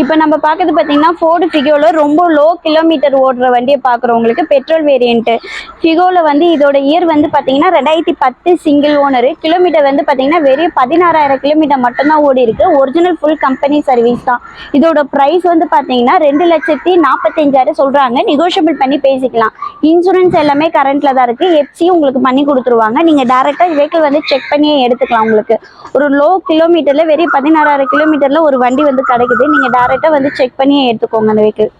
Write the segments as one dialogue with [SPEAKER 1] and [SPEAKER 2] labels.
[SPEAKER 1] இப்போ நம்ம பார்க்கறது பார்த்தீங்கன்னா ஃபோர்டு ஃபிகோல ரொம்ப லோ கிலோமீட்டர் ஓடுற வண்டியை பார்க்குறவங்களுக்கு பெட்ரோல் வேரியண்ட்டு ஃபிகோவில் வந்து இதோட இயர் வந்து பார்த்தீங்கன்னா 2010 சிங்கிள் ஓனரு. கிலோமீட்டர் வந்து பார்த்தீங்கன்னா வெறும் 16,000 கிலோமீட்டர் மட்டும்தான் ஓடி இருக்கு. ஒரிஜினல் ஃபுல் கம்பெனி சர்வீஸ் தான். இதோட ப்ரைஸ் வந்து பார்த்தீங்கன்னா 2,45,000 சொல்கிறாங்க. நெகோஷியபிள் பண்ணி பேசிக்கலாம். இன்சூரன்ஸ் எல்லாமே கரண்ட்டில் தான் இருக்குது. எஃப்சி உங்களுக்கு பண்ணி கொடுத்துருவாங்க. நீங்கள் டேரெக்டாக வெஹிக்கிள் வந்து செக் பண்ணியே எடுத்துக்கலாம். உங்களுக்கு ஒரு லோ கிலோமீட்டரில் வெறும் 16,000 கிலோமீட்டரில் ஒரு வண்டி வந்து கிடைக்குது. நீங்கள் டேரெக்டாக வந்து செக் பண்ணியே எடுத்துக்கோங்க அந்த வெஹிக்கிள்.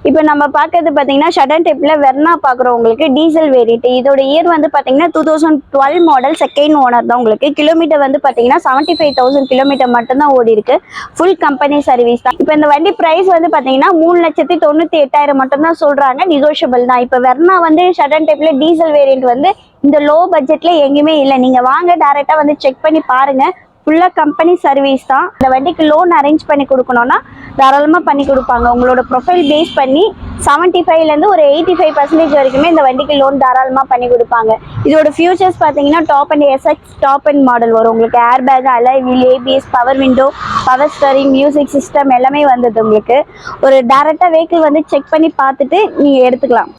[SPEAKER 1] இப்போ நம்ம பார்க்கறது பார்த்தீங்கன்னா ஷடன் டைப்பில் வெர்னா பார்க்குறவங்களுக்கு டீசல் வேரியண்ட். இதோட இயர் வந்து பார்த்தீங்கன்னா 2012 மாடல், செகண்ட் ஓனர் தான். உங்களுக்கு கிலோமீட்டர் வந்து பார்த்தீங்கன்னா 75,000 கிலோமீட்டர் மட்டும்தான் ஓடி இருக்கு. ஃபுல் கம்பெனி சர்வீஸ் தான். இப்போ இந்த வண்டி ப்ரைஸ் வந்து பார்த்தீங்கன்னா 3,98,000 மட்டும்தான் சொல்கிறாங்க. நெகோஷியபிள் தான். இப்போ வெர்னா வந்து ஷடன் டைப்பில் டீசல் வேரியண்ட் வந்து இந்த லோ பட்ஜெட்டில் எங்கேயுமே இல்லை. நீங்கள் வாங்க டேரெக்டாக வந்து செக் பண்ணி பாருங்கள். ஃபுல்லாக கம்பெனி சர்வீஸ் தான். இந்த வண்டிக்கு லோன் அரேஞ்ச் பண்ணி கொடுக்கணும்னா தாராளமாக பண்ணி கொடுப்பாங்க. உங்களோட ப்ரொஃபைல் பேஸ் பண்ணி 75லேருந்து ஒரு 85% வரைக்குமே இந்த வண்டிக்கு லோன் தாராளமாக பண்ணி கொடுப்பாங்க. இதோட ஃபியூச்சர்ஸ் பார்த்தீங்கன்னா top and SX top and model வரும். உங்களுக்கு air bag, alloy wheel, ABS, power window, power steering, music system எல்லாமே வந்தது. உங்களுக்கு ஒரு டேரெக்டாக வெஹிக்கிள் வந்து செக் பண்ணி பார்த்துட்டு நீங்கள் எடுத்துக்கலாம்.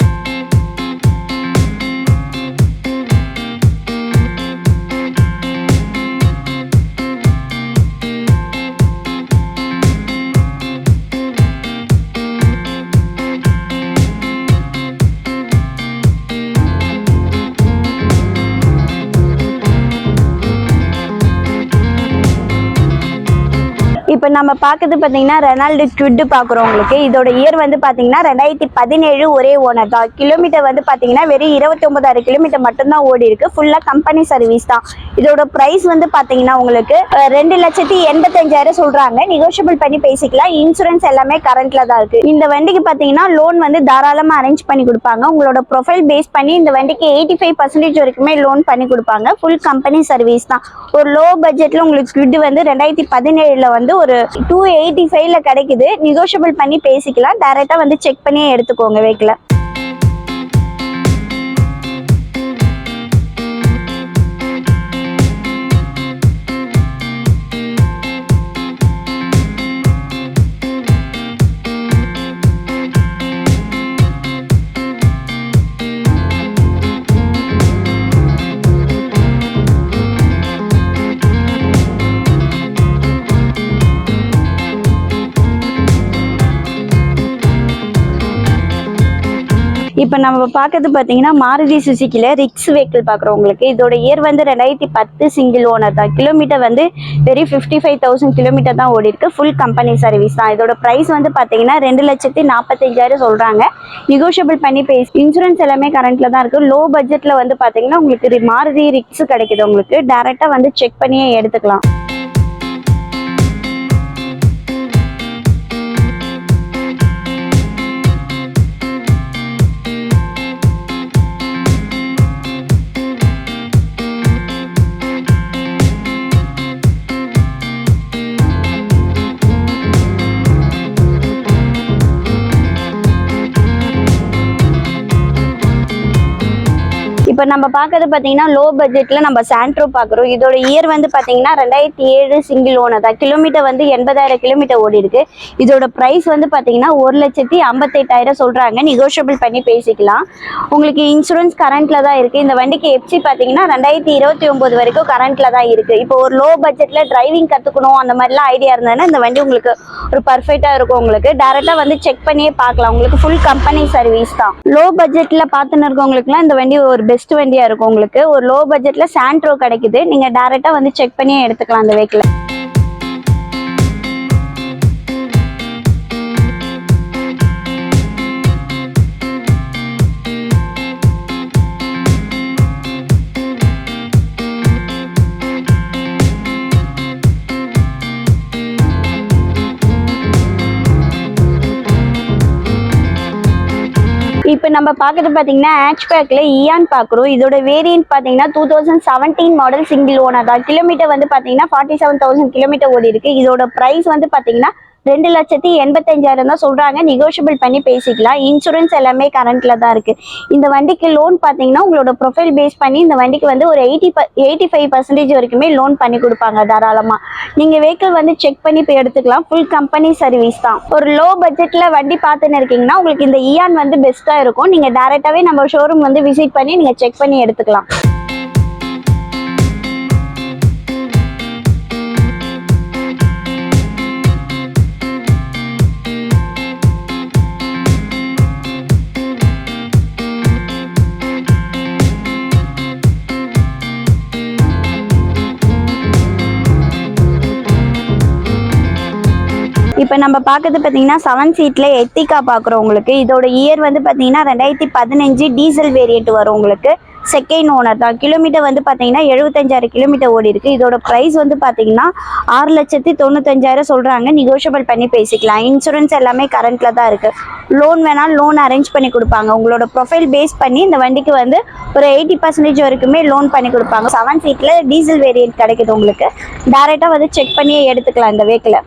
[SPEAKER 1] இப்போ நம்ம பார்க்குறது பார்த்தீங்கன்னா ரெனால்டு குவிட் பார்க்குறோம். உங்களுக்கு இதோட இயர் வந்து பார்த்தீங்கன்னா 2017 ஒரே ஓனர் தான். கிலோமீட்டர் வந்து பார்த்தீங்கன்னா வெறும் 29,000 கிலோமீட்டர் மட்டும்தான் ஓடி இருக்கு. ஃபுல்லாக கம்பெனி சர்வீஸ் தான். இதோட ப்ரைஸ் வந்து பார்த்தீங்கன்னா உங்களுக்கு 2,85,000 சொல்கிறாங்க. நெகோஷியபிள் பண்ணி பேசிக்கலாம். இன்சூரன்ஸ் எல்லாமே கரண்ட்டில் தான் இருக்குது. இந்த வண்டிக்கு பார்த்தீங்கன்னா லோன் வந்து தாராளமாக அரேஞ்ச் பண்ணி கொடுப்பாங்க. உங்களோட ப்ரொஃபைல் பேஸ் பண்ணி இந்த வண்டிக்கு 85% வரைக்குமே லோன் பண்ணி கொடுப்பாங்க. ஃபுல் கம்பெனி சர்வீஸ் தான். ஒரு லோ பட்ஜெட்டில் உங்களுக்கு குவிட் வந்து 2017 வந்து ஒரு 285ல கிடைக்குது. நெகோஷியபிள் பண்ணி பேசிக்கலாம். டைரக்டா வந்து செக் பண்ணியே எடுத்துக்கோங்க வெஹிக்கிளை. இப்போ நம்ம பார்க்கறது பார்த்தீங்கன்னா மாருதி சுசுக்கியில் ரிக்ஸ் வெஹிக்கிள் பார்க்குறவங்களுக்கு இதோட இயர் வந்து 2010 சிங்கிள் ஓனர் தான். கிலோமீட்டர் வந்து வெறும் 55,000 கிலோமீட்டர் தான் ஓடி இருக்கு. ஃபுல் கம்பெனி சர்வீஸ் தான். இதோட ப்ரைஸ் வந்து பார்த்தீங்கன்னா 2,45,000 சொல்கிறாங்க. நெகோஷியபிள் பண்ணி பேசி இன்சூரன்ஸ் எல்லாமே கரண்ட்டில் தான் இருக்குது. லோ பட்ஜெட்டில் வந்து பார்த்தீங்கன்னா உங்களுக்கு மாருதி ரிக்ஸ் கிடைக்குது. உங்களுக்கு டேரெக்டாக வந்து செக் பண்ணியே எடுத்துக்கலாம். இப்போ நம்ம பார்க்கறது பார்த்தீங்கன்னா லோ பட்ஜெட்டில் நம்ம சாண்ட்ரோ பார்க்குறோம். இதோட இயர் வந்து பார்த்தீங்கன்னா 2007 சிங்கிள் ஓனர் தான். கிலோமீட்டர் வந்து 80,000 கிலோமீட்டர் ஓடி இருக்கு. இதோட ப்ரைஸ் வந்து பார்த்தீங்கன்னா 1,58,000 சொல்கிறாங்க. நெகோஷியபிள் பண்ணி பேசிக்கலாம். உங்களுக்கு இன்சூரன்ஸ் கரண்ட்டில் தான் இருக்குது. இந்த வண்டிக்கு எஃப்சி பார்த்தீங்கன்னா 2029 வரைக்கும் கரண்ட்டில் தான் இருக்குது. இப்போ ஒரு லோ பட்ஜெட்டில் டிரைவிங் கற்றுக்கணும் அந்த மாதிரிலாம் ஐடியா இருந்ததுன்னா இந்த வண்டி உங்களுக்கு ஒரு பர்ஃபெக்டாக இருக்கும். உங்களுக்கு டேரெக்டாக வந்து செக் பண்ணியே பார்க்கலாம். உங்களுக்கு ஃபுல் கம்பெனி சர்வீஸ் தான். லோ பட்ஜெட்டில் பார்த்துன்னு இருக்கவங்களுக்குலாம் இந்த வண்டி ஒரு பெஸ்ட் வண்டியா இருக்கும். உங்களுக்கு ஒரு லோ பட்ஜெட்ல சாண்ட்ரோ கிடைக்குது. நீங்க டைரக்டா வந்து செக் பண்ணியே எடுத்துக்கலாம் அந்த வெஹிக்கிள். இப்போ நம்ம பார்க்குறது பார்த்தீங்கன்னா ஹேட்ச்பேக்கில் இயான் பார்க்குறோம். இதோட வேரியன்ட் பார்த்தீங்கன்னா 2017 மாடல் சிங்கிள் ஓனர் தான். கிலோமீட்டர் வந்து பார்த்தீங்கன்னா 47,000 கிலோமீட்டர் ஓடி இருக்கு. இதோட ப்ரைஸ் வந்து பார்த்தீங்கன்னா 2,85,000 தான் சொல்கிறாங்க. நெகோஷியபிள் பண்ணி பேசிக்கலாம். இன்சூரன்ஸ் எல்லாமே கரண்ட்டில் தான் இருக்குது. இந்த வண்டிக்கு லோன் பார்த்தீங்கன்னா உங்களோட ப்ரொஃபைல் பேஸ் பண்ணி இந்த வண்டிக்கு வந்து ஒரு 85% வரைக்குமே லோன் பண்ணி கொடுப்பாங்க தாராளமாக. நீங்கள் வெஹிக்கிள் வந்து செக் பண்ணி இப்போ எடுத்துக்கலாம். ஃபுல் கம்பெனி சர்வீஸ் தான். ஒரு லோ பட்ஜெட்டில் வண்டி பார்த்துன்னு இருக்கீங்கன்னா உங்களுக்கு இந்த இயான் வந்து பெஸ்ட்டாக இருக்கும். நீங்கள் டேரெக்டாகவே நம்ம ஷோரூம் வந்து விசிட் பண்ணி நீங்கள் செக் பண்ணி எடுத்துக்கலாம். இப்போ நம்ம பார்க்கறது பார்த்தீங்கன்னா 7 சீட்டில் எத்திகா பார்க்குறோம் உங்களுக்கு. இதோட இயர் வந்து பார்த்தீங்கன்னா 2015 டீசல் வேரியண்ட் வரும் உங்களுக்கு. செகண்ட் ஓனர் தான். கிலோமீட்டர் வந்து பார்த்தீங்கன்னா 75,000 கிலோமீட்டர் ஓடி இருக்கு. இதோட ப்ரைஸ் வந்து பார்த்தீங்கன்னா 6,95,000 சொல்கிறாங்க. நெகோஷியபிள் பண்ணி பேசிக்கலாம். இன்சூரன்ஸ் எல்லாமே கரண்ட்டில் தான் இருக்குது. லோன் வேணால் லோன் அரேஞ்ச் பண்ணி கொடுப்பாங்க. உங்களோட ப்ரொஃபைல் பேஸ் பண்ணி இந்த வண்டிக்கு வந்து ஒரு 80% வரைக்குமே லோன் பண்ணி கொடுப்பாங்க. 7 சீட்டில் டீசல் வேரியண்ட் கிடைக்குது உங்களுக்கு. டேரெக்டாக வந்து செக் பண்ணியே எடுத்துக்கலாம் இந்த வெஹிக்கிளை.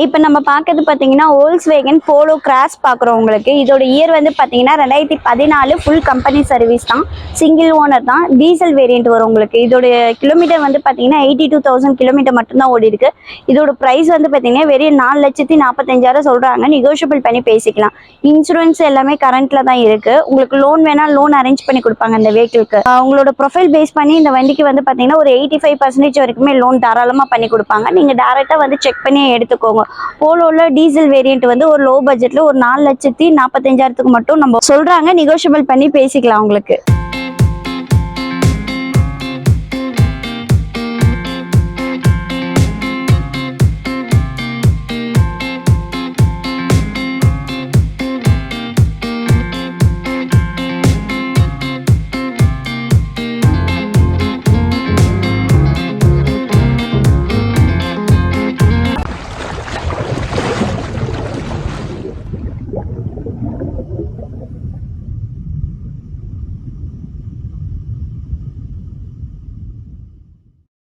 [SPEAKER 1] இப்போ நம்ம பார்க்கறது பார்த்தீங்கன்னா வோல்க்ஸ்வேகன் போலோ கிராஸ் பார்க்குறோம் உங்களுக்கு. இதோட இயர் வந்து பார்த்தீங்கன்னா 2014 ஃபுல் கம்பெனி சர்வீஸ் தான். சிங்கிள் ஓனர் தான். டீசல் வேரியண்ட் வரும் உங்களுக்கு. இதோட கிலோமீட்டர் வந்து பார்த்தீங்கன்னா 82,000 கிலோமீட்டர் மட்டும்தான் ஓடி இருக்கு. இதோட ப்ரைஸ் வந்து பார்த்தீங்கன்னா வெறும் 4,45,000 சொல்கிறாங்க. நெகோஷியபிள் பண்ணி பேசிக்கலாம். இன்சூரன்ஸ் எல்லாமே கரண்ட்டில் தான் இருக்குது. உங்களுக்கு லோன் வேணால் லோன் அரேஞ்ச் பண்ணி கொடுப்பாங்க இந்த வெஹிக்கிளுக்கு. உங்களோட ப்ரொஃபைல் பேஸ் பண்ணி இந்த வண்டிக்கு வந்து பார்த்தீங்கன்னா ஒரு 85% வரைக்குமே லோன் தாராளமாக பண்ணி கொடுப்பாங்க. நீங்கள் டேரெக்டாக வந்து செக் பண்ணி எடுத்துக்கோங்க. போலோல டீசல் வேரியண்ட் வந்து ஒரு லோ பட்ஜெட்ல ஒரு 4,45,000 மட்டும் நம்ம சொல்றாங்க. நெகோஷியபிள் பண்ணி பேசிக்கலாம் உங்களுக்கு.